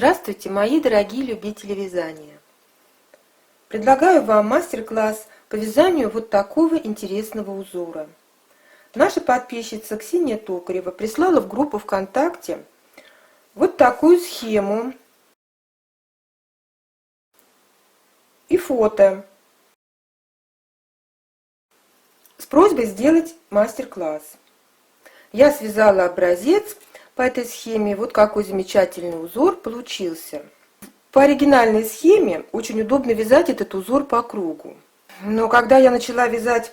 Здравствуйте, мои дорогие любители вязания! Предлагаю вам мастер-класс по вязанию вот такого интересного узора. Наша подписчица Ксения Токарева прислала в группу ВКонтакте вот такую схему и фото с просьбой сделать мастер-класс. Я связала образец по этой схеме. Вот какой замечательный узор получился. По оригинальной схеме очень удобно вязать этот узор по кругу. Но когда я начала вязать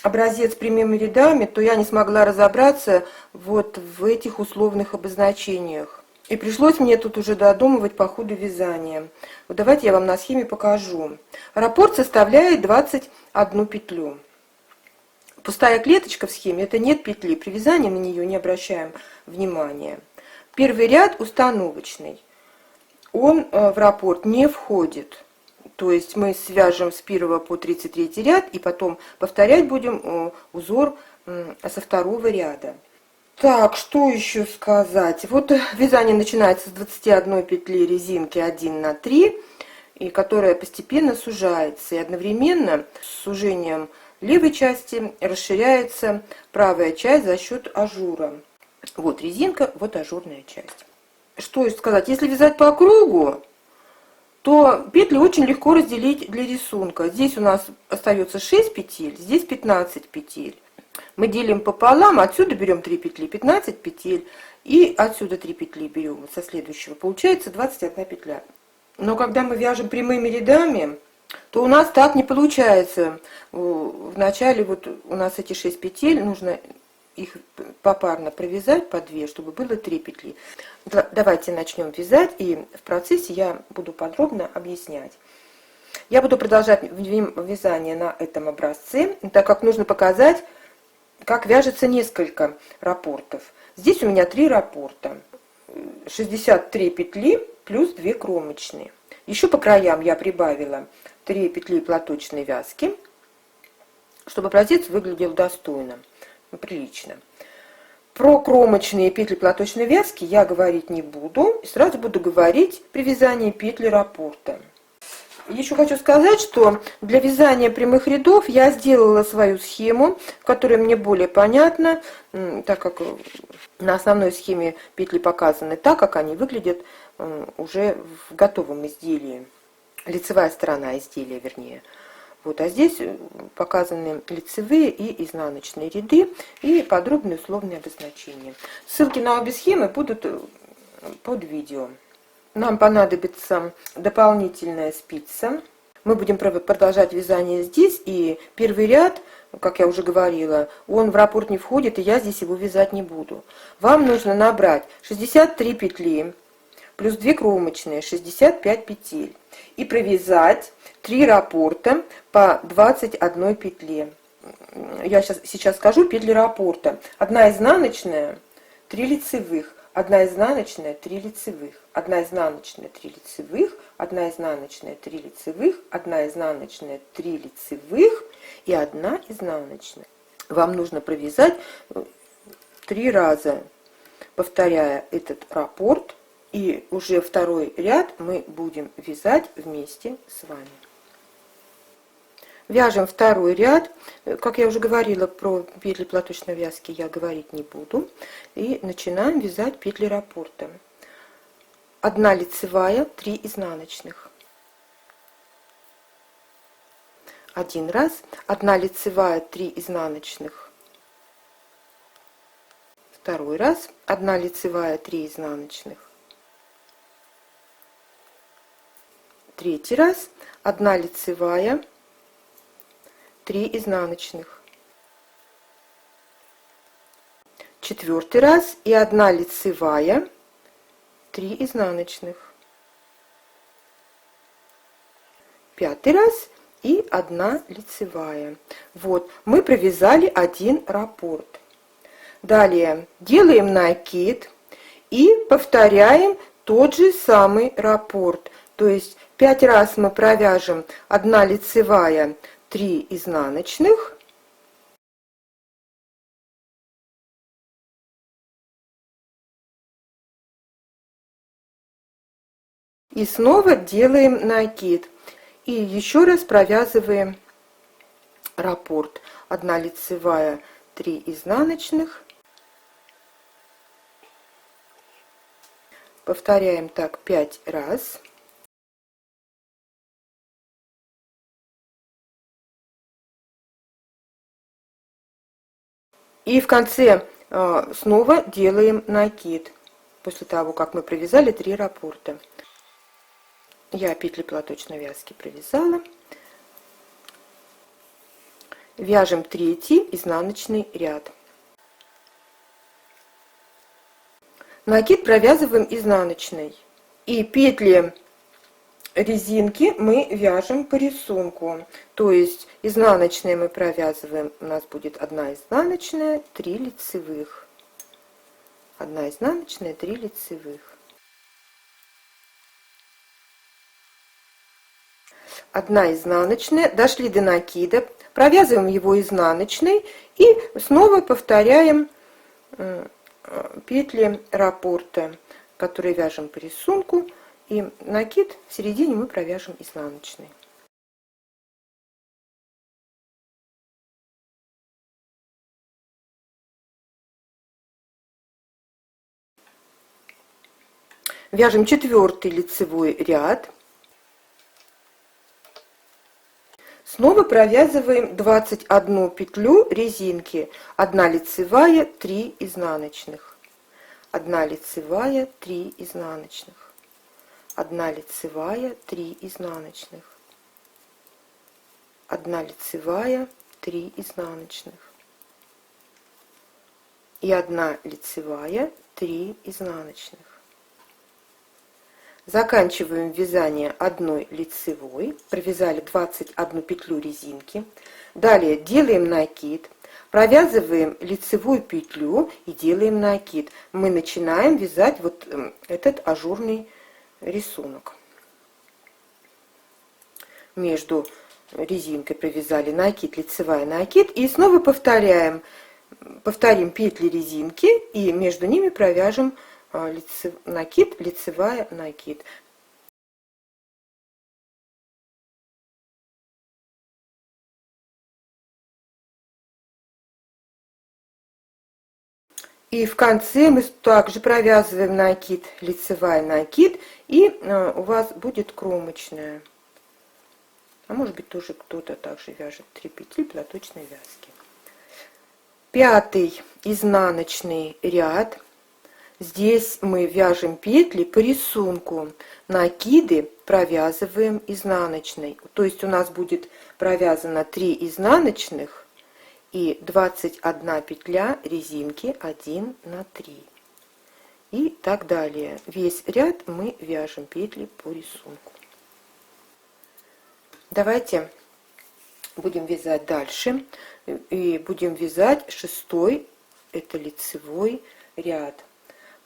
образец прямыми рядами, то я не смогла разобраться вот в этих условных обозначениях. И пришлось мне тут уже додумывать по ходу вязания. Вот давайте я вам на схеме покажу. Раппорт составляет 21 петлю. Пустая клеточка в схеме — это нет петли. При вязании на нее не обращаем внимания. Первый ряд установочный. Он в раппорт не входит. То есть мы свяжем с 1 по 33 ряд и потом повторять будем узор со второго ряда. Так, что еще сказать? Вот вязание начинается с 21 петли резинки 1 на 3, и которая постепенно сужается. И одновременно с сужением левой части расширяется правая часть за счет ажура. Вот резинка, вот ажурная часть. Что сказать? Если вязать по кругу, то петли очень легко разделить для рисунка. Здесь у нас остается 6 петель, здесь 15 петель. Мы делим пополам, отсюда берем 3 петли, 15 петель, и отсюда 3 петли берем вот со следующего. Получается 21 петля. Но когда мы вяжем прямыми рядами, то у нас так не получается. Вначале вот у нас эти 6 петель, нужно их попарно провязать по 2, чтобы было 3 петли. Давайте начнем вязать, и в процессе я буду подробно объяснять. Я буду продолжать вязание на этом образце, так как нужно показать, как вяжется несколько раппортов. Здесь у меня 3 раппорта. 63 петли плюс 2 кромочные. Еще по краям я прибавила 3 петли платочной вязки, чтобы образец выглядел достойно, прилично. Про кромочные петли платочной вязки я говорить не буду. Сразу буду говорить при вязании петли раппорта. Еще хочу сказать, что для вязания прямых рядов я сделала свою схему, которая мне более понятна, так как на основной схеме петли показаны так, как они выглядят уже в готовом изделии. Лицевая сторона изделия, вернее. Вот, а здесь показаны лицевые и изнаночные ряды и подробные условные обозначения. Ссылки на обе схемы будут под видео. Нам понадобится дополнительная спица. Мы будем продолжать вязание здесь, и первый ряд, как я уже говорила, он в раппорт не входит, и я здесь его вязать не буду. Вам нужно набрать 63 петли плюс 2 кромочные, 65 петель, и провязать 3 раппорта по 21 петле. Я сейчас скажу петли раппорта. 1 изнаночная, 3 лицевых, 1 изнаночная, 3 лицевых, 1 изнаночная, 3 лицевых, 1 изнаночная, 3 лицевых, 1 изнаночная, 3 лицевых и 1 изнаночная. Вам нужно провязать 3 раза, повторяя этот раппорт, и уже второй ряд мы будем вязать вместе с вами. Вяжем второй ряд. Как я уже говорила, про петли платочной вязки я говорить не буду. И начинаем вязать петли раппорта. 1 лицевая, 3 изнаночных. 1 раз, 1 лицевая, 3 изнаночных. 2 раз, 1 лицевая, 3 изнаночных. 3 раз, 1 лицевая, 3 изнаночных. 4 раз и 1 лицевая, 3 изнаночных. 5 раз и 1 лицевая. Вот, мы провязали 1 раппорт. Далее делаем накид и повторяем тот же самый раппорт. То есть 5 раз мы провяжем 1 лицевая, 3 изнаночных, И снова делаем накид. И еще раз провязываем раппорт. 1 лицевая, 3 изнаночных. Повторяем так 5 раз. И в конце снова делаем накид. После того, как мы провязали 3 раппорта. Я петли платочной вязки провязала. Вяжем 3-й изнаночный ряд. Накид провязываем изнаночной. И петли резинки мы вяжем по рисунку. То есть изнаночные мы провязываем, у нас будет 1 изнаночная, 3 лицевых. 1 изнаночная, 3 лицевых. 1 изнаночная, дошли до накида, провязываем его изнаночной и снова повторяем петли раппорта, которые вяжем по рисунку, и накид в середине мы провяжем изнаночной. Вяжем 4-й лицевой ряд. Снова провязываем 21 петлю резинки. 1 лицевая, 3 изнаночных. 1 лицевая, 3 изнаночных. 1 лицевая, 3 изнаночных. 1 лицевая, 3 изнаночных. И 1 лицевая, 3 изнаночных. Заканчиваем вязание 1 лицевой, провязали 21 петлю резинки. Далее делаем накид, провязываем лицевую петлю и делаем накид. Мы начинаем вязать вот этот ажурный рисунок. Между резинкой провязали накид, лицевая, накид, и снова повторим петли резинки и между ними провяжем накид, лицевая, накид. И в конце мы также провязываем накид, лицевая, накид, и у вас будет кромочная. А может быть, тоже кто-то также вяжет 3 петли платочной вязки. 5-й изнаночный ряд. Здесь мы вяжем петли по рисунку. Накиды провязываем изнаночной. То есть у нас будет провязано 3 изнаночных и 21 петля резинки 1 на 3. И так далее. Весь ряд мы вяжем петли по рисунку. Давайте будем вязать дальше. И будем вязать 6-й, это лицевой ряд.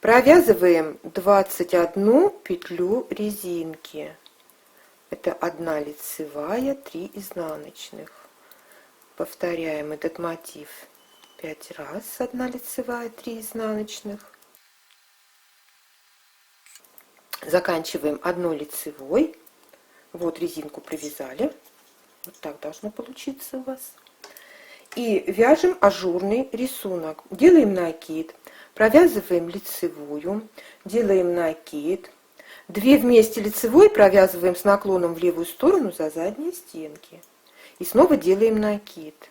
Провязываем 21 петлю резинки. Это 1 лицевая, 3 изнаночных. Повторяем этот мотив 5 раз. 1 лицевая, 3 изнаночных. Заканчиваем 1 лицевой. Вот резинку провязали. Вот так должно получиться у вас. И вяжем ажурный рисунок. Делаем накид. Провязываем лицевую, делаем накид. 2 вместе лицевой провязываем с наклоном в левую сторону за задние стенки. И снова делаем накид.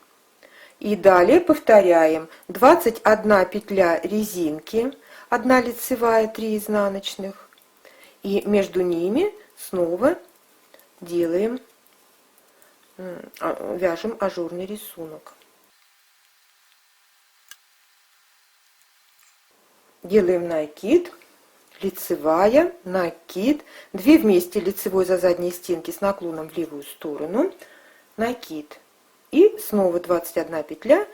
И далее повторяем 21 петля резинки, 1 лицевая, 3 изнаночных. И между ними снова вяжем ажурный рисунок. Делаем накид, лицевая, накид, 2 вместе лицевой за задние стенки с наклоном в левую сторону, накид. И снова 21 петля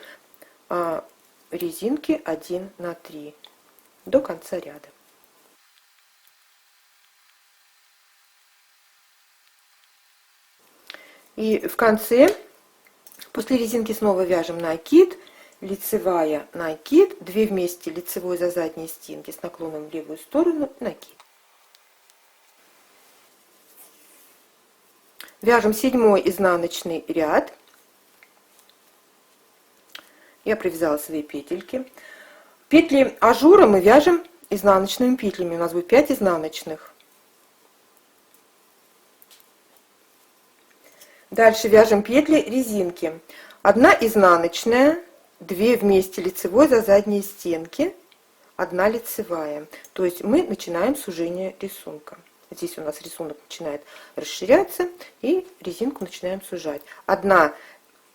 резинки 1 на 3 до конца ряда. И в конце, после резинки снова вяжем накид, лицевая, накид, 2 вместе лицевой за задние стенки с наклоном в левую сторону, накид. Вяжем 7 изнаночный ряд. Я провязала свои петельки. Петли ажура мы вяжем изнаночными петлями. У нас будет 5 изнаночных. Дальше вяжем петли резинки. 1 изнаночная, 2 вместе лицевой за задние стенки, 1 лицевая. То есть мы начинаем сужение рисунка. Здесь у нас рисунок начинает расширяться, и резинку начинаем сужать. 1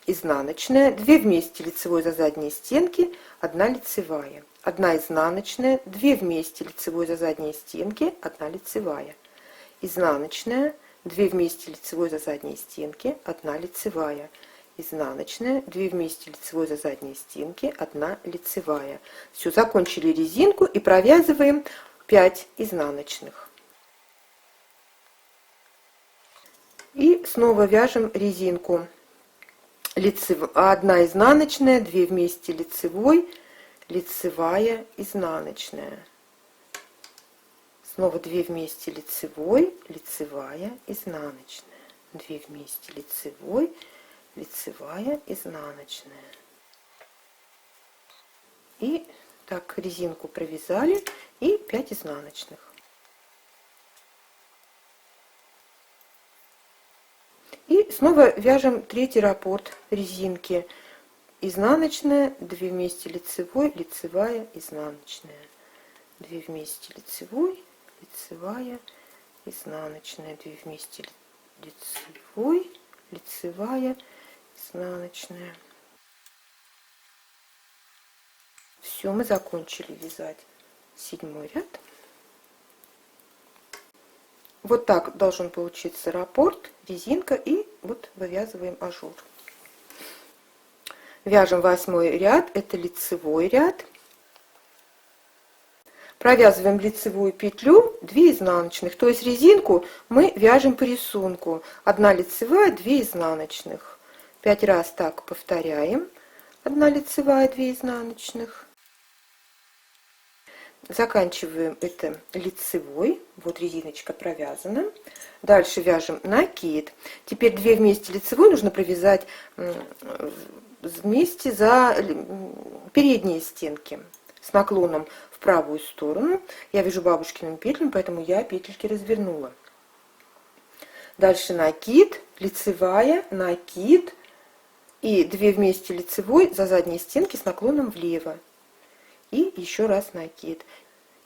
изнаночная, 2 вместе лицевой за задние стенки, 1 лицевая. 1 изнаночная, 2 вместе лицевой за задние стенки, 1 лицевая. Изнаночная, 2 вместе лицевой за задние стенки, 1 лицевая. Изнаночная, 2 вместе лицевой за задние стенки, 1 лицевая. Все, закончили резинку и провязываем 5 изнаночных. И снова вяжем резинку. 1 изнаночная, 2 вместе лицевой, лицевая, изнаночная. Снова 2 вместе лицевой, лицевая, изнаночная. 2 вместе лицевой, лицевая, изнаночная. И так резинку провязали, и 5 изнаночных. И снова вяжем 3-й раппорт резинки. Изнаночная, 2 вместе лицевой, лицевая, изнаночная. 2 вместе лицевой, лицевая, изнаночная. 2 вместе лицевой, лицевая, изнаночная. Все, мы закончили вязать 7 ряд. Вот так должен получиться раппорт, резинка, и вот вывязываем ажур. Вяжем 8 ряд, это лицевой ряд. Провязываем лицевую петлю, 2 изнаночных, то есть резинку мы вяжем по рисунку. 1 лицевая, 2 изнаночных. 5 раз так повторяем. 1 лицевая, 2 изнаночных. Заканчиваем это лицевой. Вот резиночка провязана. Дальше вяжем накид. Теперь 2 вместе лицевой нужно провязать вместе за передние стенки с наклоном в правую сторону. Я вяжу бабушкиными петлями, поэтому я петельки развернула. Дальше накид, лицевая, накид и 2 вместе лицевой за задние стенки с наклоном влево. И еще раз накид.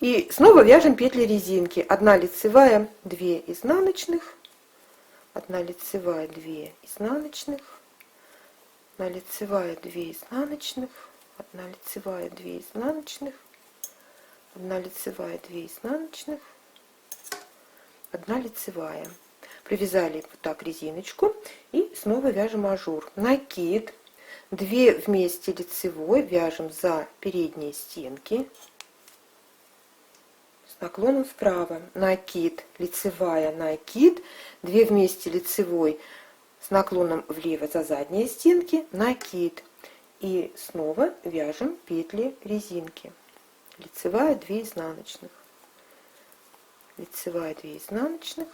И снова вяжем петли резинки. 1 лицевая, 2 изнаночных, 1 лицевая, 2 изнаночных, 1 лицевая, 2 изнаночных, 1 лицевая, 2 изнаночных, 1 лицевая, 2 изнаночных, 1 лицевая. Провязали вот так резиночку и снова вяжем ажур. Накид, 2 вместе лицевой вяжем за передние стенки с наклоном вправо. Накид, лицевая, накид, 2 вместе лицевой с наклоном влево за задние стенки, накид. И снова вяжем петли резинки. Лицевая, 2 изнаночных. Лицевая, 2 изнаночных.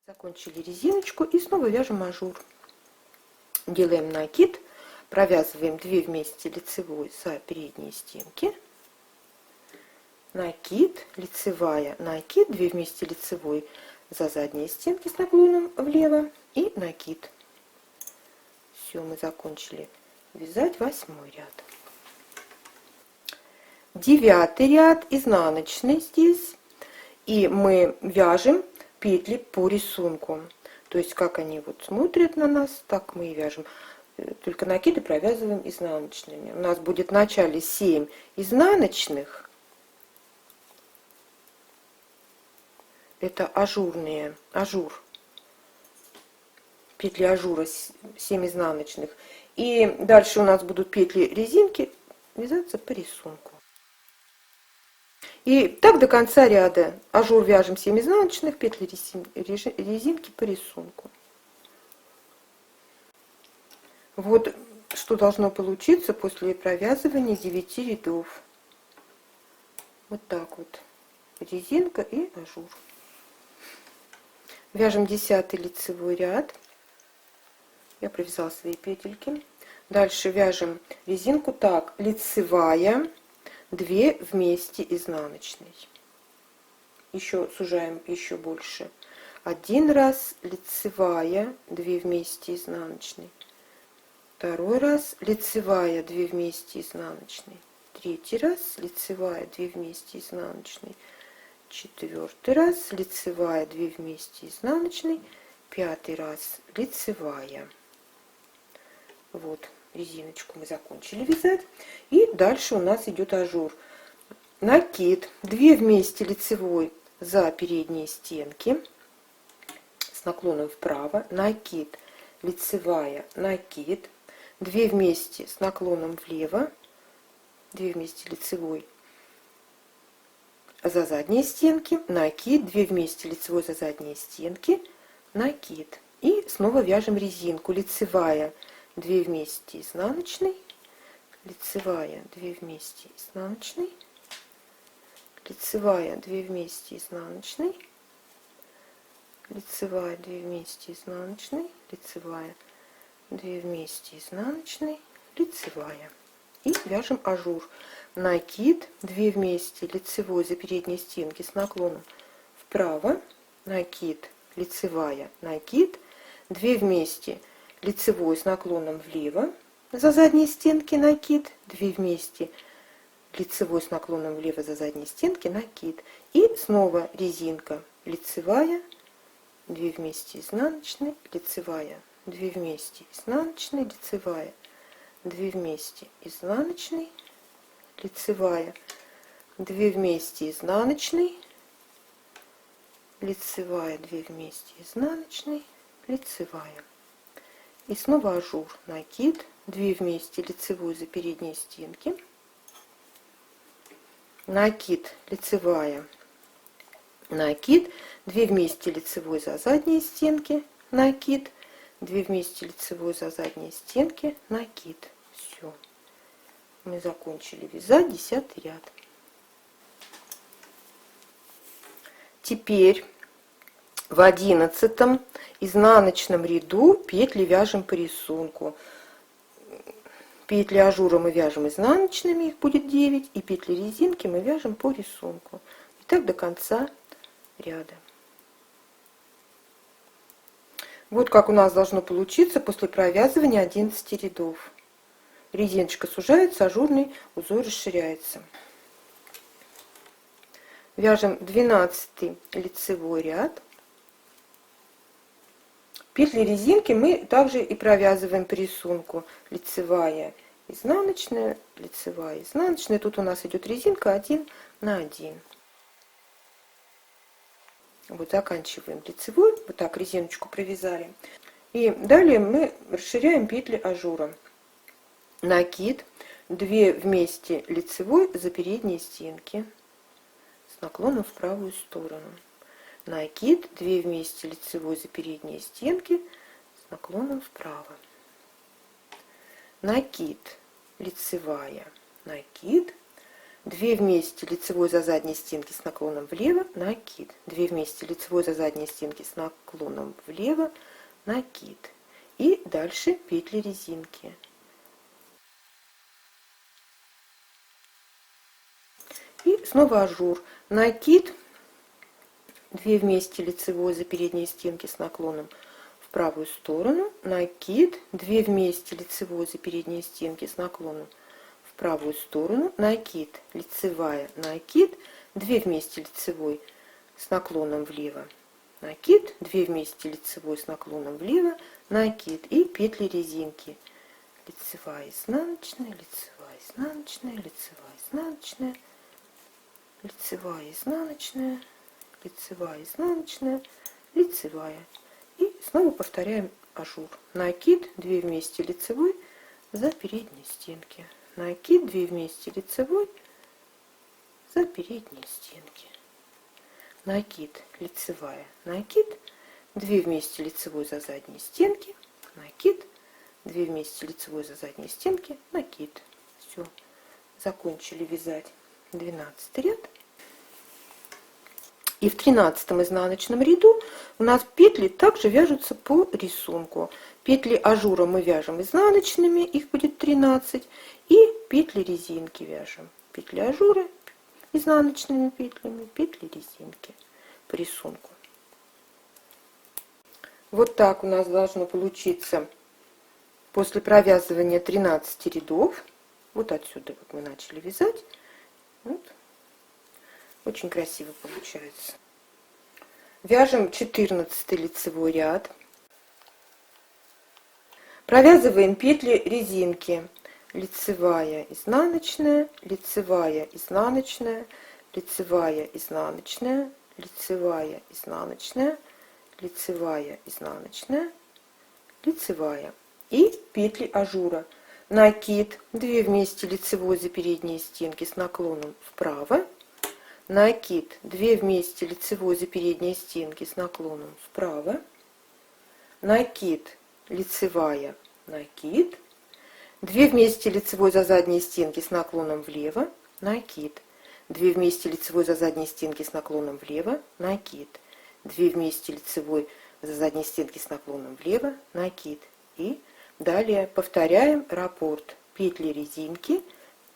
Закончили резиночку и снова вяжем ажур. Делаем накид, провязываем 2 вместе лицевой за передние стенки, накид, лицевая, накид, 2 вместе лицевой за задние стенки с наклоном влево и накид. Все, мы закончили вязать 8 ряд. 9 ряд изнаночный здесь, и мы вяжем петли по рисунку. То есть как они вот смотрят на нас, так мы и вяжем. Только накиды провязываем изнаночными. У нас будет в начале 7 изнаночных. Это ажурные, ажур. Петли ажура 7 изнаночных. И дальше у нас будут петли резинки вязаться по рисунку. И так до конца ряда. Ажур вяжем 7 изнаночных, петли резинки по рисунку. Вот что должно получиться после провязывания 9 рядов. Вот так вот. Резинка и ажур. Вяжем 10 лицевой ряд. Я провязала свои петельки. Дальше вяжем резинку так: лицевая, 2 вместе изнаночной. Еще сужаем еще больше. 1 раз лицевая, 2 вместе изнаночной. 2 раз лицевая, 2 вместе изнаночной. 3 раз лицевая, 2 вместе изнаночной. 4 раз лицевая, 2 вместе изнаночной. 5 раз лицевая. Вот, резиночку мы закончили вязать. И дальше у нас идет ажур. Накид, 2 вместе лицевой за передние стенки с наклоном вправо. Накид, лицевая, накид, 2 вместе с наклоном влево, 2 вместе лицевой за задние стенки, накид, 2 вместе лицевой за задние стенки, накид. И снова вяжем резинку. Лицевая, 2 вместе изнаночной, лицевая, 2 вместе изнаночной, лицевая, 2 вместе изнаночной, лицевая, 2 вместе изнаночной, лицевая, 2 вместе изнаночной, лицевая. И вяжем ажур. Накид, 2 вместе лицевой за передние стенки с наклоном вправо, накид, лицевая, накид, 2 вместе лицевой с наклоном влево за задние стенки, накид, 2 вместе лицевой с наклоном влево за задние стенки, накид. И снова резинка. Лицевая, 2 вместе изнаночной, лицевая, 2 вместе изнаночной, лицевая, 2 вместе изнаночной, лицевая, 2 вместе изнаночной, лицевая, 2 вместе изнаночной, лицевая. И снова ажур. Накид, 2 вместе лицевой за передние стенки, накид, лицевая, накид, 2 вместе лицевой за задние стенки, накид, 2 вместе лицевой за задние стенки, накид. Все. Мы закончили вязать 10 ряд. Теперь в 11 изнаночном ряду петли вяжем по рисунку. Петли ажура мы вяжем изнаночными, их будет 9, и петли резинки мы вяжем по рисунку. И так до конца ряда. Вот как у нас должно получиться после провязывания 11 рядов. Резиночка сужается, ажурный узор расширяется. Вяжем 12 лицевой ряд. Петли резинки мы также и провязываем по рисунку. Лицевая, изнаночная, лицевая, изнаночная. Тут у нас идет резинка 1 на 1. Вот заканчиваем лицевой. Вот так резиночку провязали. И далее мы расширяем петли ажура. Накид, 2 вместе лицевой за передние стенки с наклоном в правую сторону. Накид, 2 вместе лицевой за передние стенки с наклоном вправо. Накид, лицевая, накид, 2 вместе лицевой за задние стенки с наклоном влево, накид, 2 вместе лицевой за задние стенки с наклоном влево, накид. И дальше петли резинки. И снова ажур. Накид, 2 вместе лицевой за передние стенки с наклоном в правую сторону, накид, 2 вместе лицевой за передние стенки с наклоном в правую сторону, накид, лицевая, накид, 2 вместе лицевой с наклоном влево, накид, 2 вместе лицевой с наклоном влево, накид и петли резинки. Лицевая, изнаночная, лицевая, изнаночная, лицевая, изнаночная, лицевая, изнаночная, лицевая, изнаночная, лицевая. И снова повторяем ажур. Накид, 2 вместе лицевой за передние стенки. Накид, 2 вместе лицевой за передние стенки. Накид, лицевая, накид, 2 вместе лицевой за задние стенки, накид, 2 вместе лицевой за задние стенки, накид. Все, закончили вязать 12 ряд. И в 13 изнаночном ряду у нас петли также вяжутся по рисунку. Петли ажура мы вяжем изнаночными, их будет 13, и петли резинки вяжем. Петли ажура изнаночными петлями, петли резинки по рисунку. Вот так у нас должно получиться после провязывания 13 рядов. Вот отсюда вот мы начали вязать. Вот. Очень красиво получается. Вяжем 14 лицевой ряд. Провязываем петли резинки. Лицевая, изнаночная, лицевая, изнаночная, лицевая, изнаночная, лицевая, изнаночная, лицевая, изнаночная, лицевая. И петли ажура. Накид 2 вместе лицевой за передние стенки с наклоном вправо. Накид 2 вместе лицевой за передние стенки с наклоном вправо. Накид лицевая, накид. 2 вместе лицевой за задние стенки с наклоном влево. Накид. 2 вместе лицевой за задние стенки с наклоном влево. Накид. 2 вместе лицевой за задние стенки с наклоном влево. Накид. И далее повторяем раппорт. Петли резинки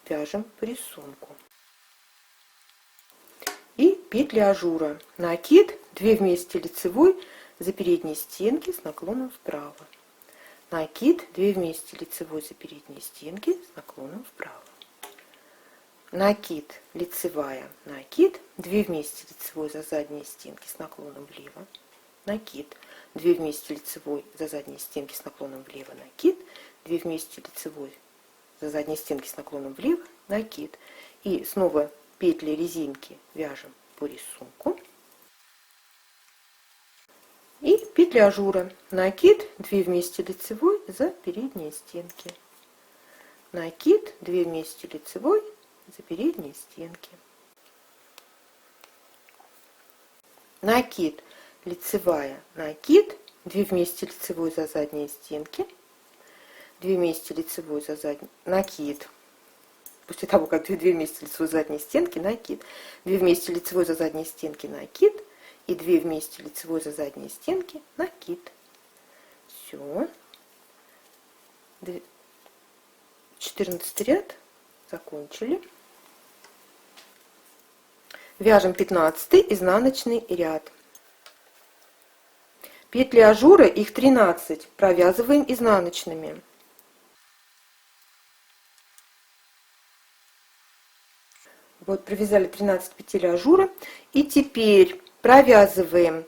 вяжем по рисунку. И петли ажура. Накид 2 вместе лицевой за передние стенки с наклоном вправо. Накид 2 вместе лицевой за передние стенки с наклоном вправо. Накид лицевая, накид 2 вместе лицевой за задние стенки с наклоном влево. Накид 2 вместе лицевой за задние стенки с наклоном влево. Накид 2 вместе лицевой за задние стенки с наклоном влево. Накид. И снова петли резинки вяжем по рисунку. И петли ажура. Накид 2 вместе лицевой за передние стенки. Накид 2 вместе лицевой за передние стенки. Накид лицевая, накид 2 вместе лицевой за задние стенки. 2 вместе лицевой за задние, накид. После того, как 2 вместе лицевой за задние стенки, накид. 2 вместе лицевой за задние стенки, накид. И 2 вместе лицевой за задние стенки, накид. Все. 14 ряд закончили. Вяжем 15 изнаночный ряд. Петли ажура, их 13, провязываем изнаночными. Вот провязали 13 петель ажура. И теперь провязываем,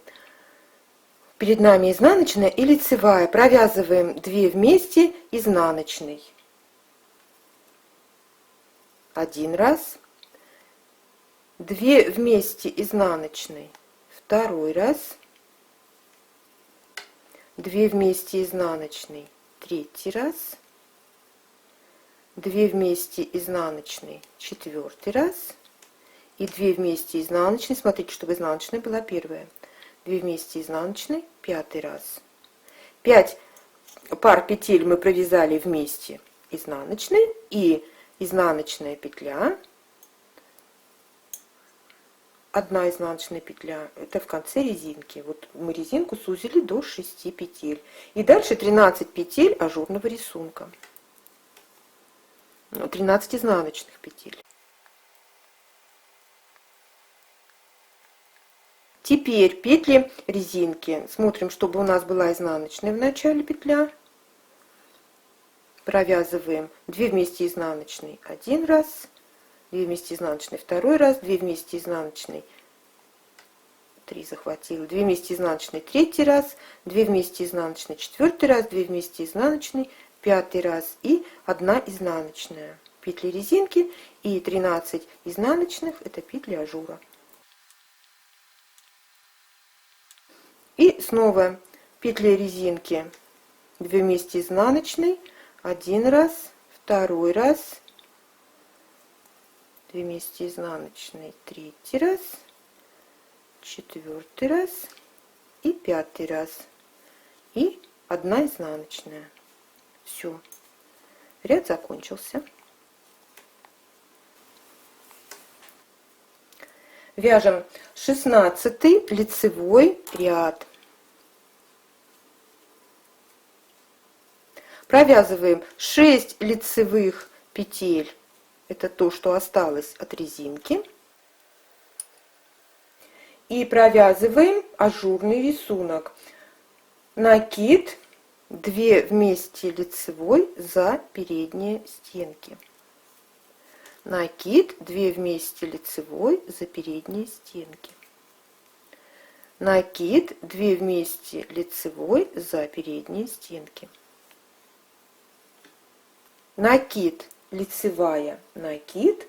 перед нами изнаночная и лицевая, провязываем 2 вместе изнаночный. 1 раз. 2 вместе изнаночной. 2 раз. 2 вместе изнаночной. 3 раз. 2 вместе изнаночной. 4 раз. И 2 вместе изнаночной. Смотрите, чтобы изнаночная была первая. 2 вместе изнаночной. 5 раз. 5 пар петель мы провязали вместе изнаночной. И изнаночная петля. 1 изнаночная петля, это в конце резинки. Вот мы резинку сузили до 6 петель. И дальше 13 петель ажурного рисунка. 13 изнаночных петель. Теперь петли резинки. Смотрим, чтобы у нас была изнаночная в начале петля. Провязываем 2 вместе изнаночной 1 раз. 2 вместе изнаночной 2 раз, 2 вместе изнаночной 3 захватила, 2 вместе изнаночной 3 раз, 2 вместе изнаночной 4 раз, 2 вместе изнаночной 5 раз и 1 изнаночная. Петли резинки и 13 изнаночных, это петли ажура. И снова петли резинки 2 вместе изнаночной 1 раз, 2 раз, 2 вместе изнаночной 3 раз, 4 раз и 5 раз и 1 изнаночная. Все, ряд закончился. Вяжем 16 лицевой ряд. Провязываем 6 лицевых петель. Это то, что осталось от резинки. И провязываем ажурный рисунок. Накид, 2 вместе лицевой за передние стенки. Накид, 2 вместе лицевой за передние стенки. Накид, 2 вместе лицевой за передние стенки. Накид, лицевая, накид.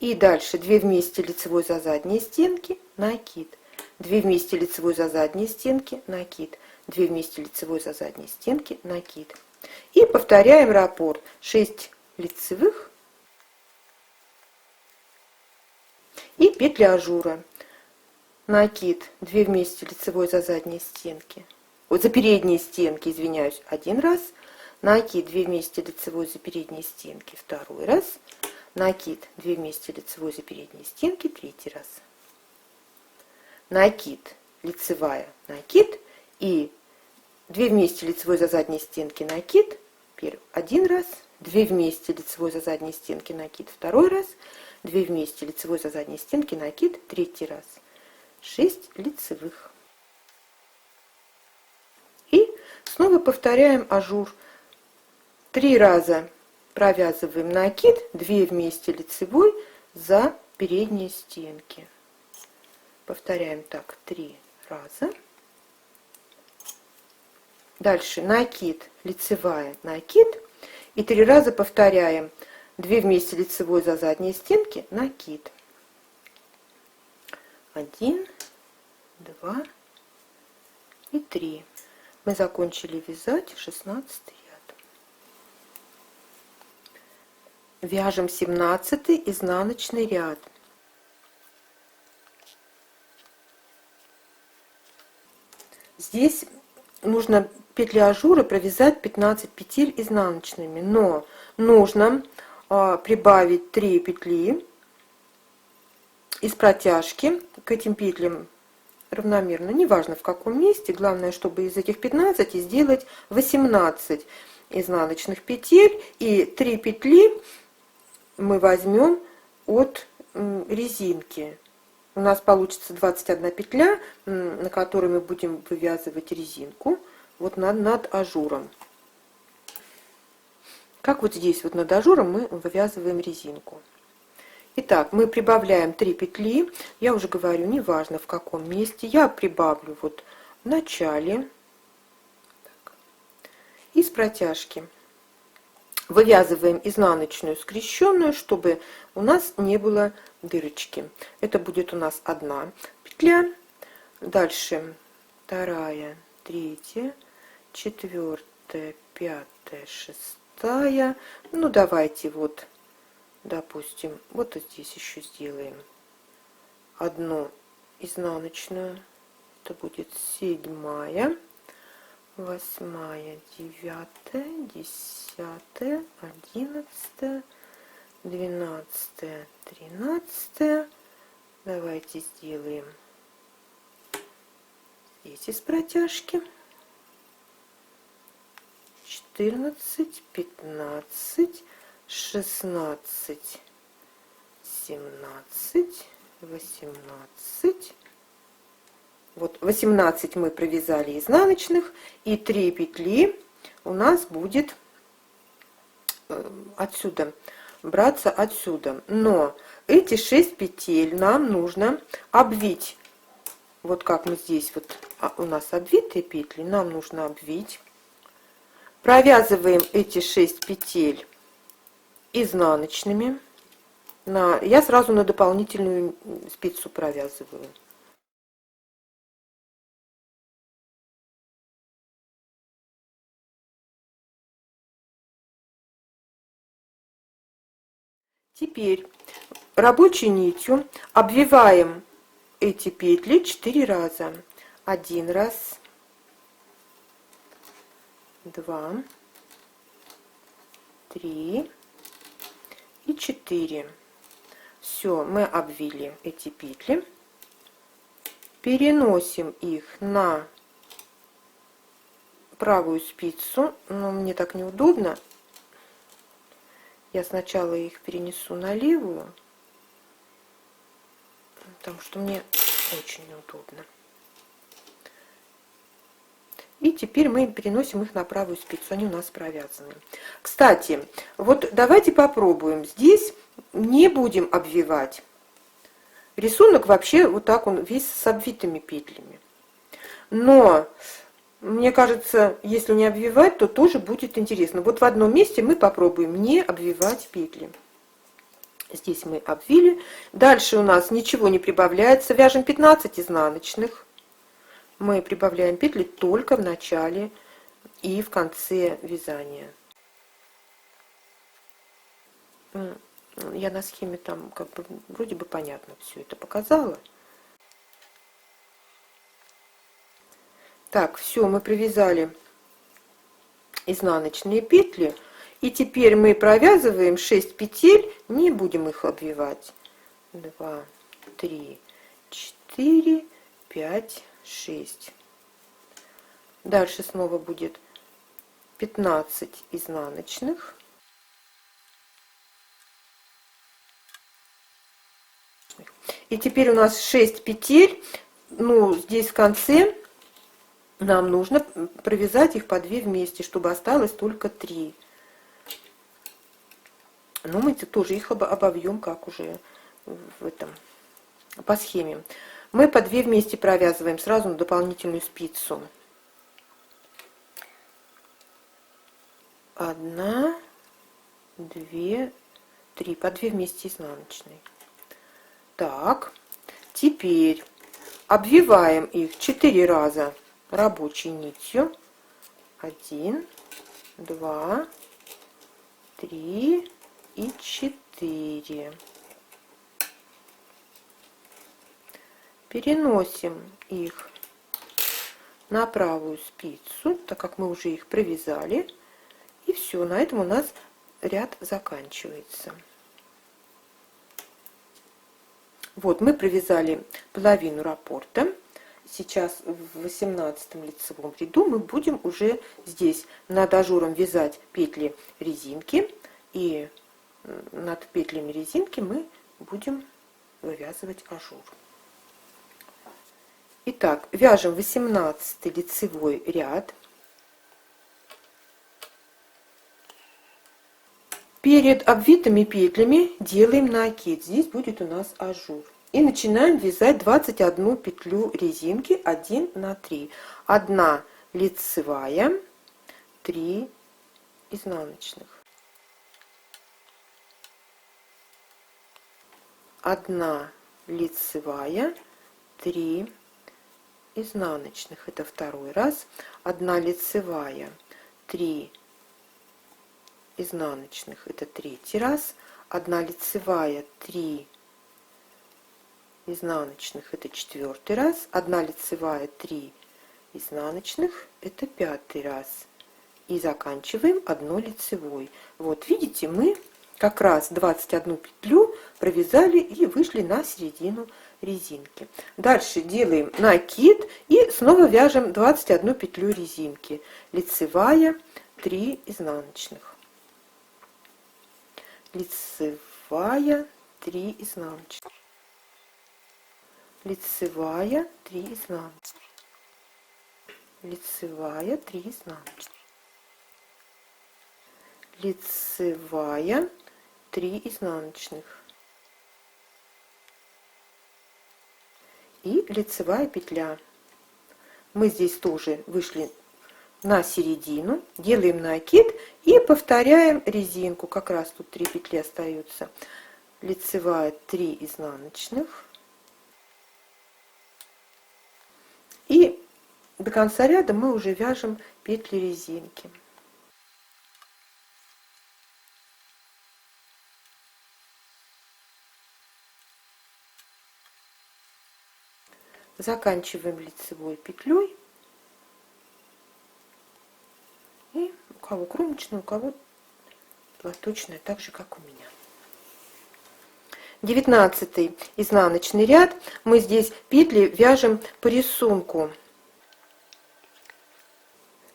И дальше 2 вместе лицевой за задние стенки, накид. 2 вместе лицевой за задние стенки, накид. 2 вместе лицевой за задние стенки, накид. И повторяем раппорт. 6 лицевых и петли ажура. Накид, 2 вместе лицевой за задние стенки, за передние стенки, извиняюсь, 1 раз. Накид, 2 вместе лицевой за передние стенки, 2 раз. Накид, 2 вместе лицевой за передние стенки, 3 раз. Накид, лицевая, накид и 2 вместе лицевой за задние стенки, накид, 1 раз. 2 вместе лицевой за задние стенки, накид, 2 раз. 2 вместе лицевой за задние стенки, накид, 3 раз. 6 лицевых. И снова повторяем ажур. 3 раза провязываем накид, 2 вместе лицевой за передние стенки. Повторяем так 3 раза. Дальше накид, лицевая, накид. И 3 раза повторяем 2 вместе лицевой за задние стенки, накид. 1, 2 и 3. Мы закончили вязать 16 ряд. Вяжем 17 изнаночный ряд. Здесь нужно петли ажура провязать 15 петель изнаночными, но нужно прибавить 3 петли из протяжки к этим петлям равномерно, неважно в каком месте, главное, чтобы из этих 15 сделать 18 изнаночных петель, и 3 петли мы возьмем от резинки. У нас получится 21 петля, на которой мы будем вывязывать резинку вот над ажуром. Как вот здесь вот над ажуром мы вывязываем резинку. Итак, мы прибавляем 3 петли. Я уже говорю, неважно в каком месте. Я прибавлю вот в начале. Так. И с протяжки. Вывязываем изнаночную скрещенную, чтобы у нас не было дырочки. Это будет у нас 1 петля. Дальше 2, 3, 4, 5, 6. Ну, давайте вот, допустим, вот здесь еще сделаем 1 изнаночную. Это будет 7, 8, 9, 10, 11, 12, 13. Давайте сделаем здесь из протяжки. 14, 15, 16, 17, 18. Вот 18 мы провязали изнаночных, и 3 петли у нас будет отсюда браться отсюда. Но эти 6 петель нам нужно обвить. Вот как мы здесь вот у нас обвитые петли, нам нужно обвить. Провязываем эти 6 петель изнаночными. Я сразу на дополнительную спицу провязываю. Теперь рабочей нитью обвиваем эти петли 4 раза. 1 раз, 2, 3 и 4. Все, мы обвили эти петли. Переносим их на правую спицу, но мне так неудобно. Я сначала их перенесу на левую, потому что мне очень неудобно. И теперь мы переносим их на правую спицу, они у нас провязаны. Кстати, вот давайте попробуем. Здесь не будем обвивать. Рисунок вообще вот так он весь с обвитыми петлями. Но, мне кажется, если не обвивать, то тоже будет интересно. Вот в одном месте мы попробуем не обвивать петли. Здесь мы обвили. Дальше у нас ничего не прибавляется. Вяжем 15 изнаночных. Мы прибавляем петли только в начале и в конце вязания. Я на схеме там как бы вроде бы понятно все это показала. Так, все, мы провязали изнаночные петли. И теперь мы провязываем 6 петель, не будем их обвивать. 2, 3, 4, 5, 6. Дальше снова будет 15 изнаночных. И теперь у нас 6 петель. Ну, здесь в конце нам нужно провязать их по 2 вместе, чтобы осталось только 3. Но мы тоже их обовьем, как уже в этом, по схеме. Мы по 2 вместе провязываем сразу на дополнительную спицу. 1, 2, 3, по 2 вместе изнаночной. Так, теперь обвиваем их 4 раза рабочей нитью. 1, 2, 3 и 4. Переносим их на правую спицу, так как мы уже их провязали. И все, на этом у нас ряд заканчивается. Вот, мы провязали половину раппорта. Сейчас в 18 лицевом ряду мы будем уже здесь над ажуром вязать петли резинки. И над петлями резинки мы будем вывязывать ажур. Итак, вяжем 18 лицевой ряд. Перед обвитыми петлями делаем накид. Здесь будет у нас ажур. И начинаем вязать 21 петлю резинки 1 на 3. 1 лицевая, 3 изнаночных. 1 лицевая, 3 изнаночных. Это второй раз. 1 лицевая, 3 изнаночных. Это третий раз. 1 лицевая, 3 изнаночных. Это четвертый раз. 1 лицевая, 3 изнаночных. Это пятый раз. И заканчиваем 1 лицевой. Вот видите, мы как раз 21 петлю провязали и вышли на середину резинки. Дальше делаем накид и снова вяжем 21 петлю резинки. Лицевая, 3 изнаночных. Лицевая, 3 изнаночных. Лицевая, 3 изнаночных. Лицевая, 3 изнаночных. Лицевая, 3 изнаночных. И лицевая петля. Мы здесь тоже вышли на середину, делаем накид и повторяем резинку. Как раз тут 3 петли остаются. Лицевая, 3 изнаночных. И до конца ряда мы уже вяжем петли резинки. Заканчиваем лицевой петлей. И у кого кромочная, у кого платочная, так же как у меня. 19 изнаночный ряд. Мы здесь петли вяжем по рисунку.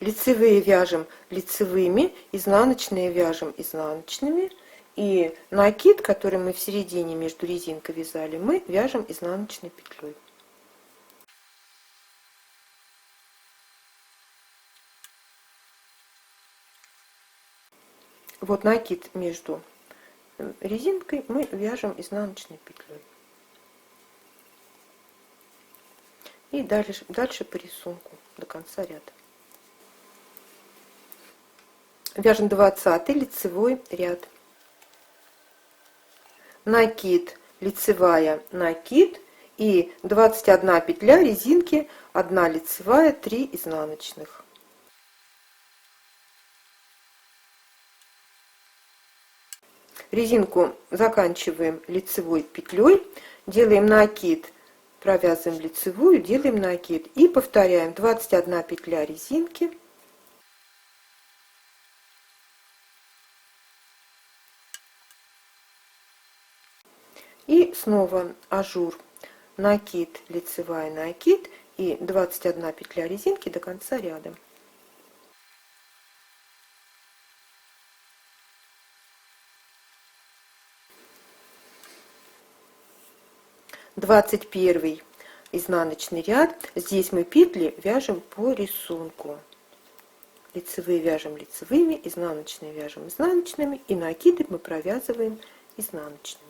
Лицевые вяжем лицевыми, изнаночные вяжем изнаночными. И накид, который мы в середине между резинкой вязали, мы вяжем изнаночной петлей. Вот накид между резинкой мы вяжем изнаночной петлей. И дальше по рисунку до конца ряда. Вяжем 20-й лицевой ряд. Накид, лицевая, накид и 21 петля резинки, 1 лицевая, 3 изнаночных. Резинку заканчиваем лицевой петлей, делаем накид, провязываем лицевую, делаем накид и повторяем 21 петля резинки, и снова ажур, накид, лицевая, накид и 21 петля резинки до конца ряда. Двадцать первый изнаночный ряд. Здесь мы петли вяжем по рисунку. Лицевые вяжем лицевыми, изнаночные вяжем изнаночными, и накиды мы провязываем изнаночными.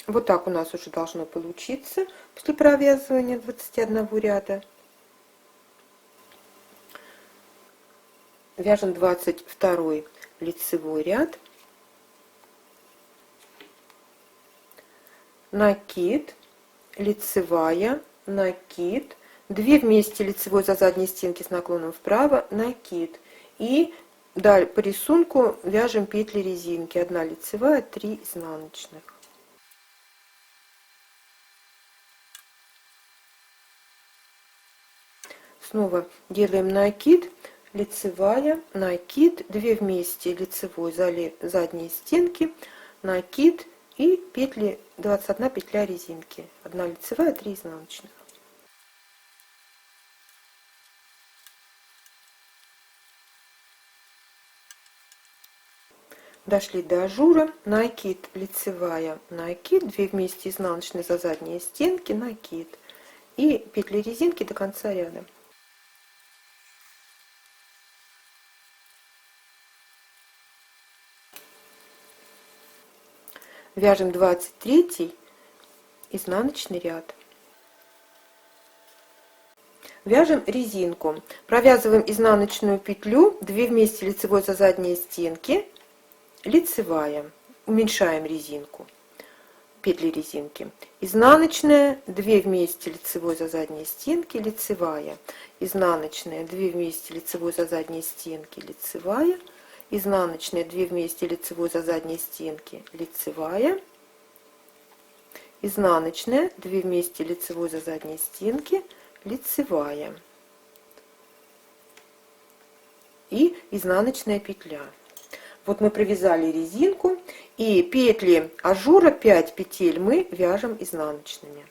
Вот так у нас уже должно получиться после провязывания 21 ряда. Вяжем 22 лицевой ряд. Накид, лицевая, накид, 2 вместе лицевой за задней стенки с наклоном вправо, накид. И далее по рисунку вяжем петли резинки, 1 лицевая, 3 изнаночных. Снова делаем накид, лицевая, накид, 2 вместе лицевой за задние стенки, накид и петли, 21 петля резинки, 1 лицевая, 3 изнаночных. Дошли до ажура, накид, лицевая, накид, 2 вместе изнаночные за задние стенки, накид и петли резинки до конца ряда. Вяжем 23 изнаночный ряд. Вяжем резинку. Провязываем изнаночную петлю, 2 вместе лицевой за задние стенки, лицевая. Уменьшаем резинку, петли резинки. Изнаночная, 2 вместе лицевой за задние стенки, лицевая. Изнаночная, 2 вместе лицевой за задние стенки, лицевая. Изнаночная, 2 вместе лицевой за задние стенки, лицевая. Изнаночная, 2 вместе лицевой за задние стенки, лицевая. И изнаночная петля. Вот мы провязали резинку, и петли ажура, 5 петель мы вяжем изнаночными.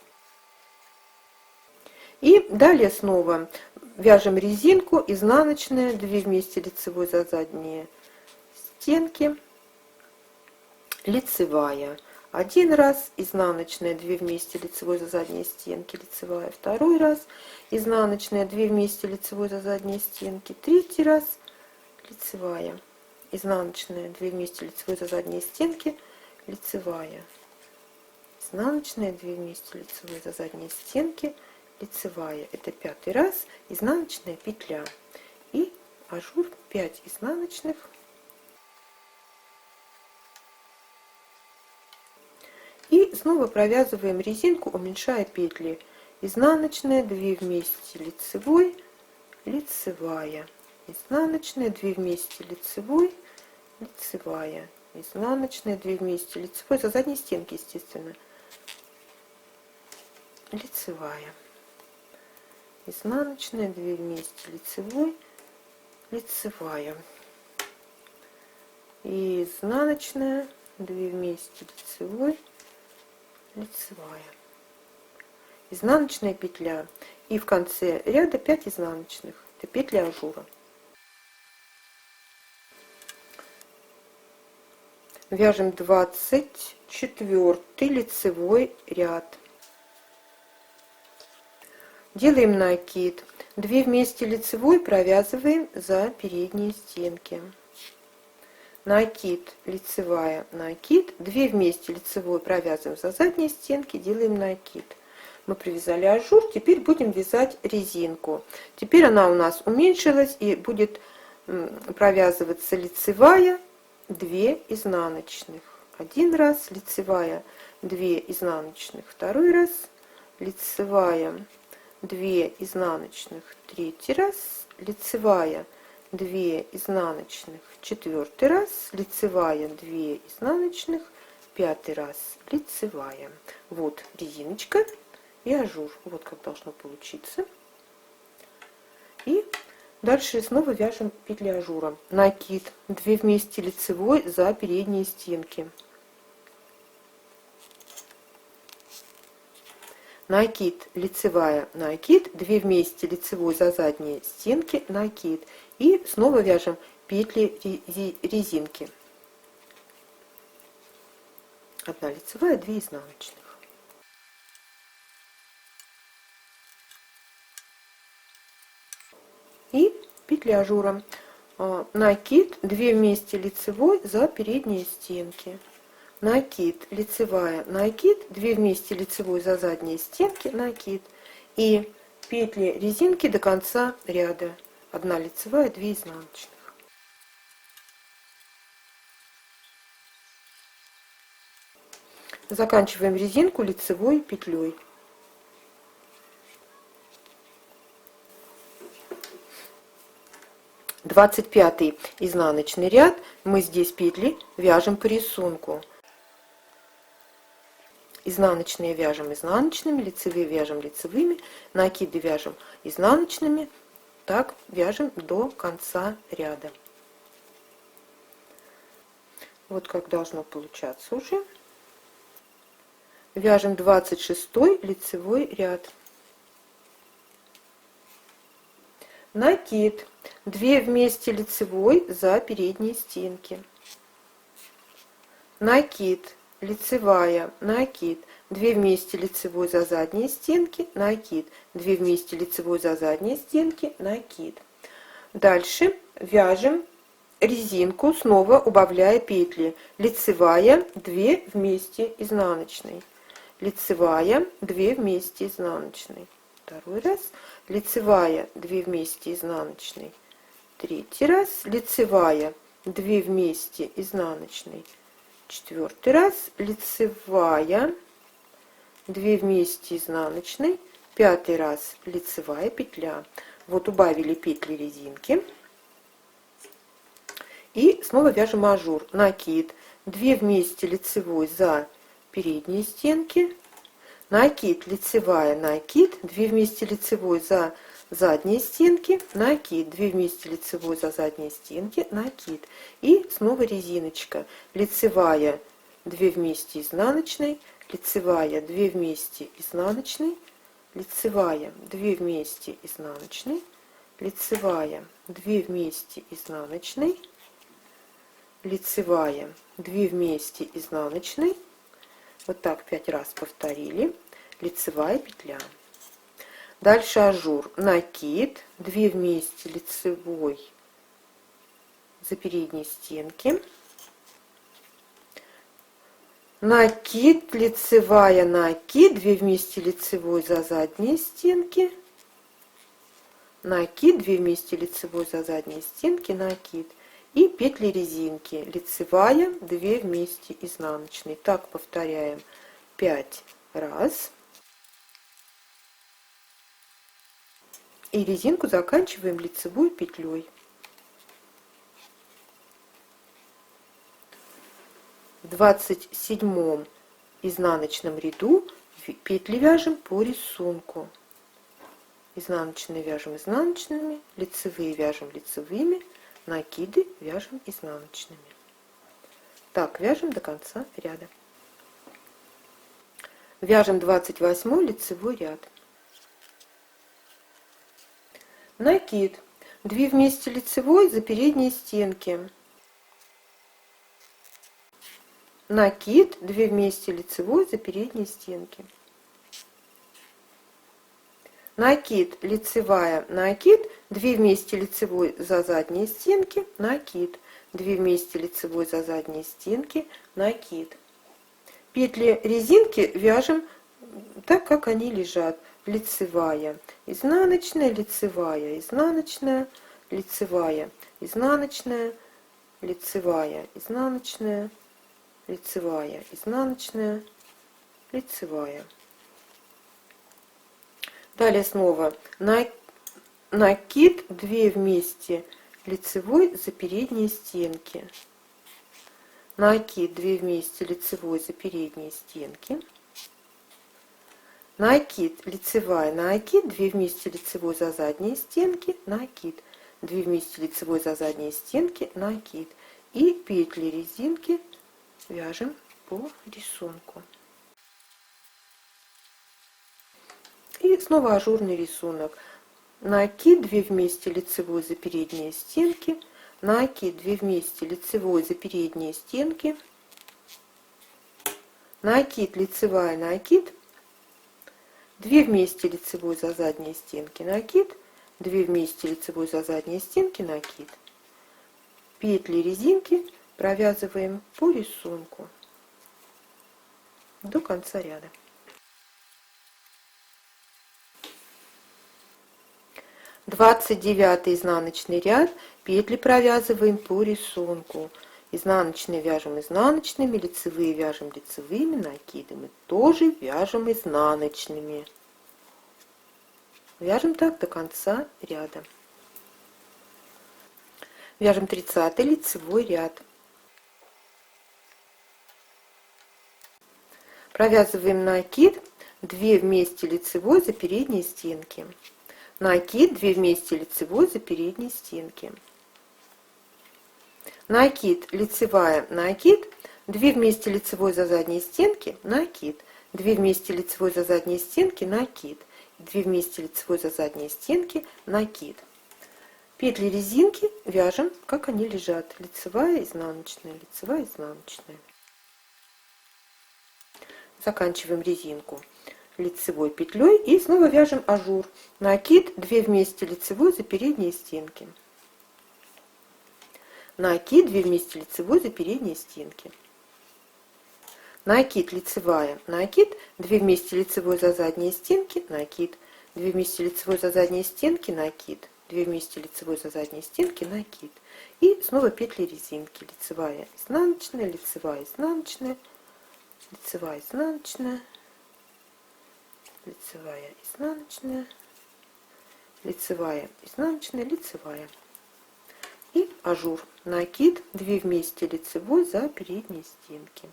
И далее снова вяжем резинку, изнаночная, 2 вместе лицевой за задние стенки, лицевая. 1 раз, изнаночная, 2 вместе лицевой за задние стенки, лицевая. 2 раз, изнаночная, 2 вместе лицевой за задние стенки, 3 раз, лицевая. Изнаночная, 2 вместе лицевой за задние стенки, лицевая. Изнаночная, 2 вместе лицевой за задние стенки, лицевая. Это 5 раз, изнаночная петля. И ажур, 5 изнаночных. И снова провязываем резинку, уменьшая петли. Изнаночная, 2 вместе лицевой, лицевая. Изнаночная, 2 вместе лицевой, лицевая. Изнаночная, 2 вместе лицевой, за задние стенки, естественно. Лицевая. Изнаночная, 2 вместе лицевой, лицевая. И изнаночная, 2 вместе лицевой, лицевая. Изнаночная петля. И в конце ряда 5 изнаночных. Это петли ажура. Вяжем 24 лицевой ряд. Делаем накид. 2 вместе лицевой провязываем за передние стенки. Накид, лицевая, накид. 2 вместе лицевой провязываем за задние стенки, делаем накид. Мы привязали ажур, теперь будем вязать резинку. Теперь она у нас уменьшилась и будет провязываться лицевая, 2 изнаночных. Один раз лицевая, 2 изнаночных. Второй раз лицевая, 2 изнаночных. Третий раз лицевая, 2 изнаночных. Четвертый раз лицевая, 2 изнаночных. Пятый раз лицевая. Вот резиночка и ажур. Вот как должно получиться. И дальше снова вяжем петли ажура. Накид. 2 вместе лицевой за передние стенки. Накид, лицевая, накид. 2 вместе лицевой за задние стенки, накид. И снова вяжем петли резинки. 1 лицевая, 2 изнаночных. И петли ажура. Накид, 2 вместе лицевой за передние стенки. Накид, лицевая, накид, 2 вместе лицевой за задние стенки, накид. И петли резинки до конца ряда. 1 лицевая, 2 изнаночных. Заканчиваем резинку лицевой петлей. Двадцать пятый изнаночный ряд. Мы здесь петли вяжем по рисунку. Изнаночные вяжем изнаночными, лицевые вяжем лицевыми, накиды вяжем изнаночными. Так вяжем до конца ряда. Вот как должно получаться уже. Вяжем 26 лицевой ряд. Накид. 2 вместе лицевой за передние стенки. Накид, лицевая, накид. 2 вместе лицевой за задние стенки, накид. 2 вместе лицевой за задние стенки, накид. Дальше вяжем резинку, снова убавляя петли. Лицевая, 2 вместе изнаночной. Лицевая, 2 вместе изнаночной. Второй раз. Лицевая, 2 вместе изнаночной. Третий раз. Лицевая, 2 вместе изнаночной. Четвертый раз. Лицевая, 2 вместе изнаночной. Пятый раз. Лицевая петля. Вот убавили петли резинки. И снова вяжем ажур. Накид. 2 вместе лицевой за передние стенки. Накид, лицевая, накид. 2 вместе лицевой за задние стенки. Накид. 2 вместе лицевой за задние стенки. Накид. И снова резиночка. Лицевая, 2 вместе изнаночной. Лицевая, 2 вместе изнаночной. Лицевая, 2 вместе изнаночной. Лицевая, 2 вместе изнаночной. Лицевая, 2 вместе изнаночной. Вот так 5 раз повторили. Лицевая петля. Дальше ажур. Накид. 2 вместе лицевой за передние стенки. Накид, лицевая, накид. 2 вместе лицевой за задние стенки. Накид. 2 вместе лицевой за задние стенки. Накид. И петли резинки. Лицевая, 2 вместе изнаночной. Так повторяем 5 раз. И резинку заканчиваем лицевой петлей. В 27 изнаночном ряду петли вяжем по рисунку. Изнаночные вяжем изнаночными, лицевые вяжем лицевыми, накиды вяжем изнаночными. Так вяжем до конца ряда. Вяжем 28 лицевой ряд. Накид. 2 вместе лицевой за передние стенки, накид, 2 вместе лицевой за передние стенки, накид, лицевая, накид, 2 вместе лицевой за задние стенки, накид, 2 вместе лицевой за задние стенки, накид. Петли резинки вяжем так, как они лежат. Лицевая, изнаночная, лицевая, изнаночная, лицевая, изнаночная, лицевая, изнаночная, лицевая, изнаночная, лицевая. Далее снова накид, 2 вместе лицевой за передние стенки, накид, 2 вместе лицевой за передние стенки, накид, лицевая, накид, 2 вместе лицевой за задние стенки, накид, 2 вместе лицевой за задние стенки, накид. И петли резинки вяжем по рисунку. И снова ажурный рисунок. Накид, 2 вместе лицевой за передние стенки, накид, 2 вместе лицевой за передние стенки, накид, лицевая, накид, 2 вместе лицевой за задние стенки, накид, 2 вместе лицевой за задние стенки, накид. Петли резинки провязываем по рисунку до конца ряда. 29 изнаночный ряд, петли провязываем по рисунку. Изнаночные вяжем изнаночными, лицевые вяжем лицевыми, накиды мы тоже вяжем изнаночными. Вяжем так до конца ряда. Вяжем 30 лицевой ряд. Провязываем накид, 2 вместе лицевой за передние стенки. Накид, 2 вместе лицевой за передние стенки. Накид, лицевая, накид, 2 вместе лицевой за задние стенки, накид, 2 вместе лицевой за задние стенки, накид, 2 вместе лицевой за задние стенки, накид. Петли резинки вяжем, как они лежат. Лицевая, изнаночная, лицевая, изнаночная. Заканчиваем резинку лицевой петлей и снова вяжем ажур. Накид, 2 вместе лицевой за передние стенки. Накид, 2 вместе лицевой за передние стенки. Накид, лицевая, накид, 2 вместе лицевой за задние стенки, накид, 2 вместе лицевой за задние стенки, накид, 2 вместе лицевой за задние стенки, накид. И снова петли резинки. Лицевая, изнаночная, лицевая, изнаночная, лицевая, изнаночная, лицевая, изнаночная, лицевая, изнаночная, лицевая. И ажур. Накид, 2 вместе лицевой за передние стенки.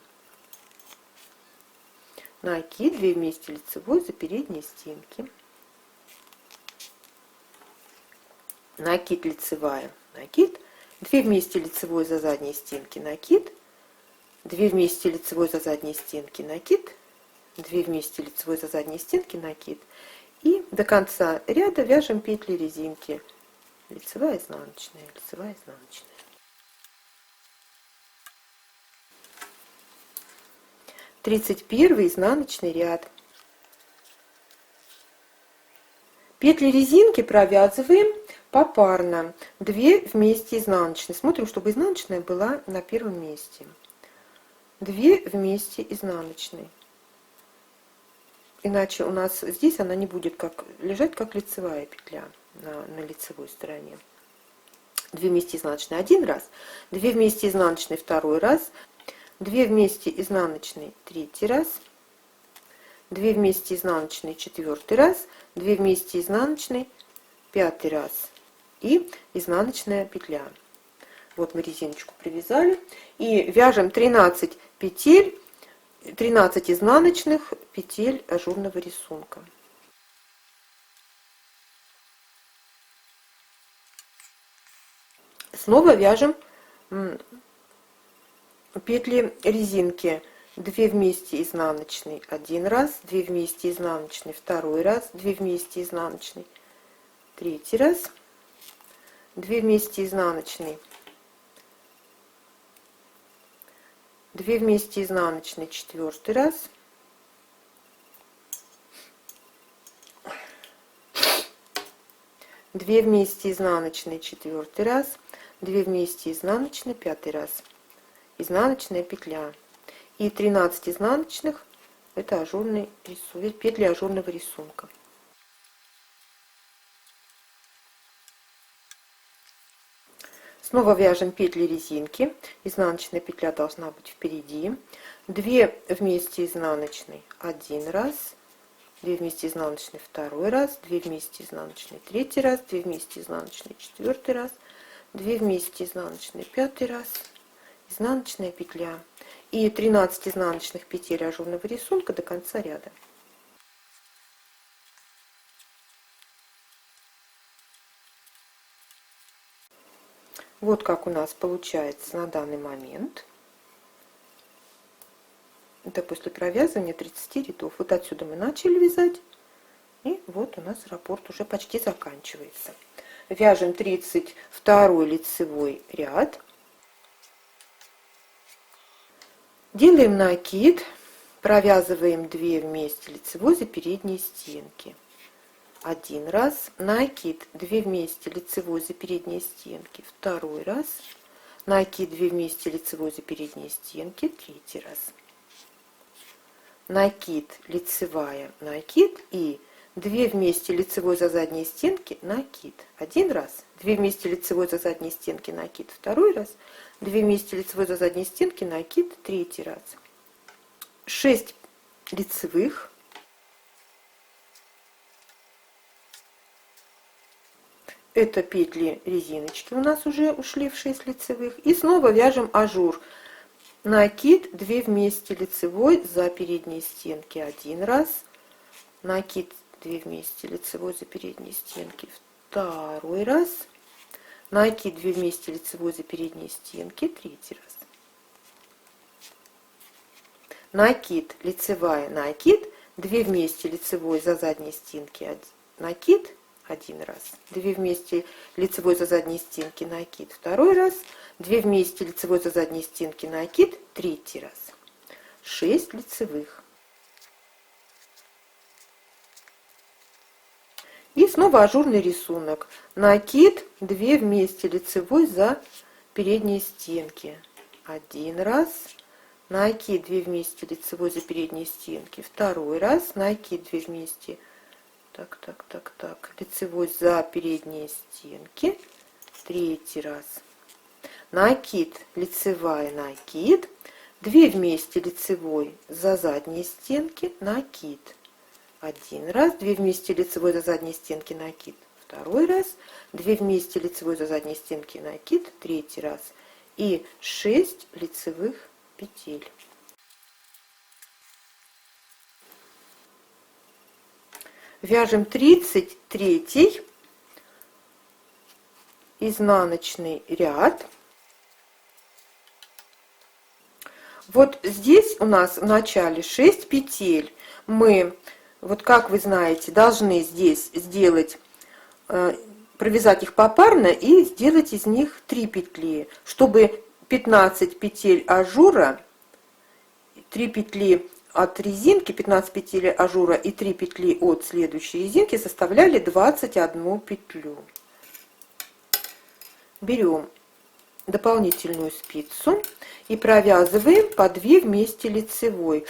Накид, 2 вместе лицевой за передние стенки. Накид, лицевая, накид, 2 вместе лицевой за задние стенки, накид, 2 вместе лицевой за задние стенки, накид, 2 вместе лицевой за задние стенки, накид. И до конца ряда вяжем петли резинки. Лицевая, изнаночная, лицевая, изнаночная. Тридцать первый изнаночный ряд. Петли резинки провязываем попарно. 2 вместе изнаночные. Смотрим, чтобы изнаночная была на первом месте. 2 вместе изнаночной. Иначе у нас здесь она не будет лежать как лицевая петля на лицевой стороне. 2 вместе изнаночной один раз, 2 вместе изнаночной второй раз, 2 вместе изнаночной третий раз, 2 вместе изнаночной четвертый раз, 2 вместе изнаночной пятый раз и изнаночная петля. Вот мы резиночку привязали и вяжем 13 петель, 13 изнаночных петель ажурного рисунка. Снова вяжем петли резинки. 2 вместе изнаночной один раз, 2 вместе изнаночной второй раз, 2 вместе изнаночной третий раз, 2 вместе изнаночной, 2 вместе изнаночной, 4 раз, 2 вместе изнаночной, 4 раз, 2 вместе изнаночной, 5 раз, изнаночная петля и 13 изнаночных, это ажурный рисунок, петли ажурного рисунка. Снова вяжем петли резинки, изнаночная петля должна быть впереди, 2 вместе изнаночной 1 раз, 2 вместе изнаночной 2 раз, 2 вместе изнаночной 3 раз, 2 вместе изнаночной 4 раз, 2 вместе изнаночной 5 раз, изнаночная петля и 13 изнаночных петель ажурного рисунка до конца ряда. Вот как у нас получается на данный момент. Это после провязывания 30 рядов. Вот отсюда мы начали вязать. И вот у нас раппорт уже почти заканчивается. Вяжем 32 лицевой ряд. Делаем накид. Провязываем 2 вместе лицевой за передние стенки. 1 раз. Накид 2 вместе лицевой за передние стенки. 2 раз. Накид 2 вместе лицевой за передние стенки. 3 раз. Накид, лицевая, накид и 2 вместе лицевой за задние стенки, накид. 1 раз, 2 вместе лицевой за задние стенки, накид. 2 раз, 2 вместе лицевой за задние стенки, накид. 3 раз. 6 лицевых. Это петли резиночки у нас уже ушли в 6 лицевых. И снова вяжем ажур. Накид 2 вместе лицевой за передние стенки 1 раз, накид 2 вместе лицевой за передние стенки 2 раз, накид 2 вместе лицевой за передние стенки 3 раз. Накид, лицевая, накид 2 вместе лицевой за задние стенки, накид 1 раз, 2 вместе лицевой за задние стенки, накид 2 раз, 2 вместе лицевой за задние стенки, накид 3 раз. 6 лицевых. И снова ажурный рисунок. Накид 2 вместе лицевой за передние стенки. 1 раз. Накид 2 вместе лицевой за передние стенки. 2 раз. Накид 2 вместе лицевой за передние стенки. 3 раз. Накид, лицевая, накид. 2 вместе лицевой за задние стенки, накид. 1 раз. 2 вместе лицевой за задние стенки, накид. 2 раз. 2 вместе лицевой за задние стенки, накид. 3 раз. И 6 лицевых петель. Вяжем 33 изнаночный ряд. Вот здесь у нас в начале 6 петель. Мы, вот как вы знаете, должны здесь сделать, провязать их попарно и сделать из них 3 петли, чтобы 15 петель ажура, 3 петли от резинки, 15 петель ажура и 3 петли от следующей резинки составляли 21 петлю. Берем дополнительную спицу и провязываем по 2 вместе лицевой.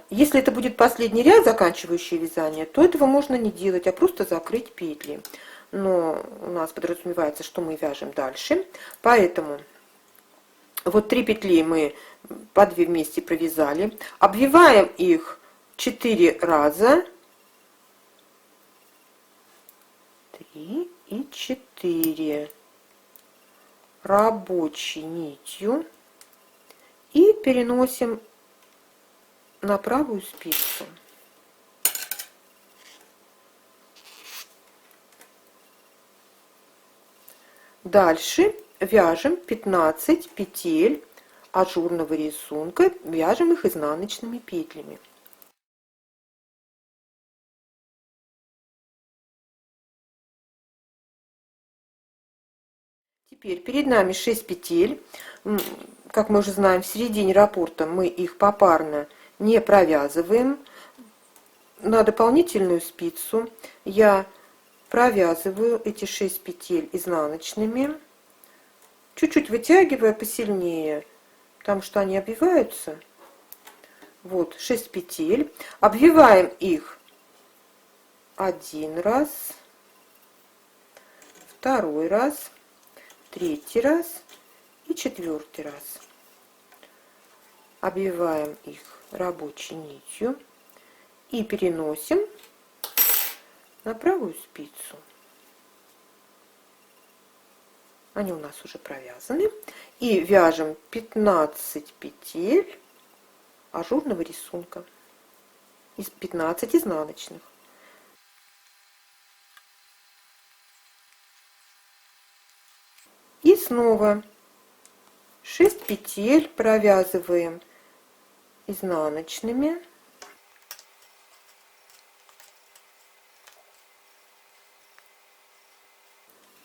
Если это будет последний ряд, заканчивающий вязание, то этого можно не делать, а просто закрыть петли. Но у нас подразумевается, что мы вяжем дальше. Поэтому вот 3 петли мы по 2 вместе провязали. Обвиваем их 4 раза. 3 и 4 рабочей нитью и переносим на правую спицу. Дальше вяжем 15 петель ажурного рисунка, вяжем их изнаночными петлями. Теперь перед нами 6 петель. Как мы уже знаем, в середине раппорта мы их попарно не провязываем. На дополнительную спицу я провязываю эти 6 петель изнаночными, чуть-чуть вытягивая посильнее, потому что они обвиваются. Вот 6 петель. Обвиваем их один раз, второй раз, третий раз и четвертый раз. Обвиваем их рабочей нитью и переносим на правую спицу. Они у нас уже провязаны. И вяжем 15 петель ажурного рисунка из 15 изнаночных. И снова 6 петель провязываем изнаночными.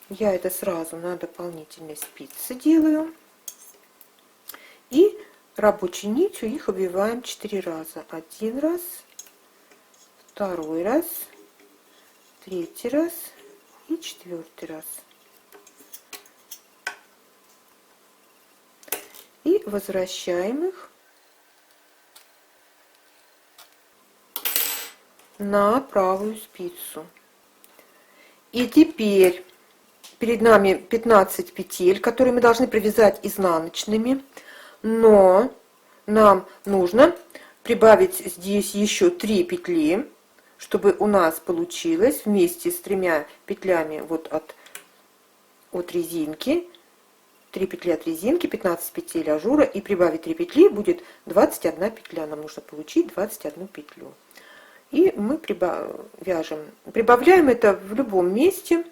Я это сразу на дополнительной спице делаю. И рабочей нитью их обвиваем 4 раза. Один раз, второй раз, третий раз и четвертый раз. И возвращаем их на правую спицу. И теперь перед нами 15 петель, которые мы должны провязать изнаночными, но нам нужно прибавить здесь еще 3 петли, чтобы у нас получилось вместе с 3 петлями вот от резинки, 3 петли от резинки, 15 петель ажура, и прибавить 3 петли будет 21 петля. Нам нужно получить 21 петлю. И мы прибавляем это в любом месте,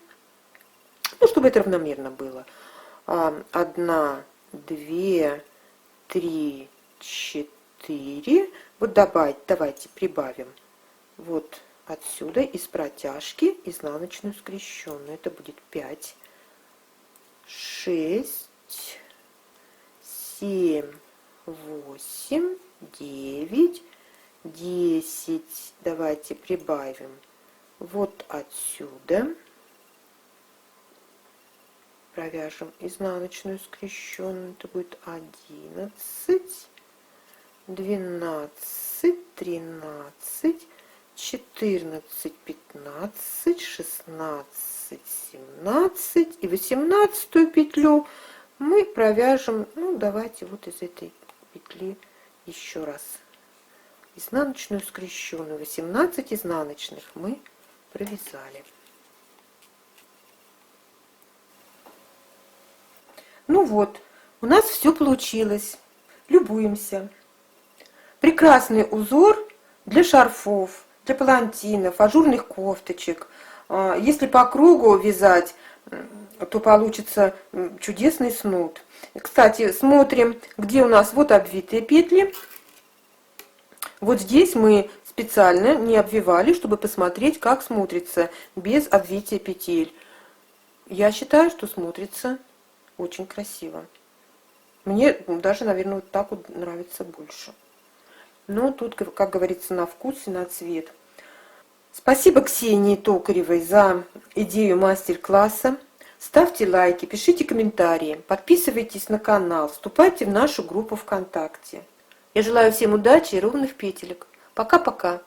ну, чтобы это равномерно было. 1, 2, 3, 4. Вот давайте прибавим вот отсюда из протяжки изнаночную скрещенную. Это будет 5, 6, 7, 8, 9, 10. Давайте прибавим вот отсюда. Провяжем изнаночную скрещенную. Это будет 11, 12, 13, 14, 15, 16, 17 и 18 петлю мы провяжем, ну, давайте вот из этой петли еще раз. Изнаночную скрещенную. 18 изнаночных мы провязали. Ну вот, у нас все получилось. Любуемся. Прекрасный узор для шарфов, для палантинов, ажурных кофточек. Если по кругу вязать, то получится чудесный снуд. Кстати, смотрим, где у нас вот обвитые петли. Вот здесь мы специально не обвивали, чтобы посмотреть, как смотрится без обвития петель. Я считаю, что смотрится очень красиво. Мне даже, наверное, вот так вот нравится больше. Но тут, как говорится, на вкус и на цвет. Спасибо Ксении Токаревой за идею мастер-класса. Ставьте лайки, пишите комментарии, подписывайтесь на канал, вступайте в нашу группу ВКонтакте. Я желаю всем удачи и ровных петелек. Пока-пока.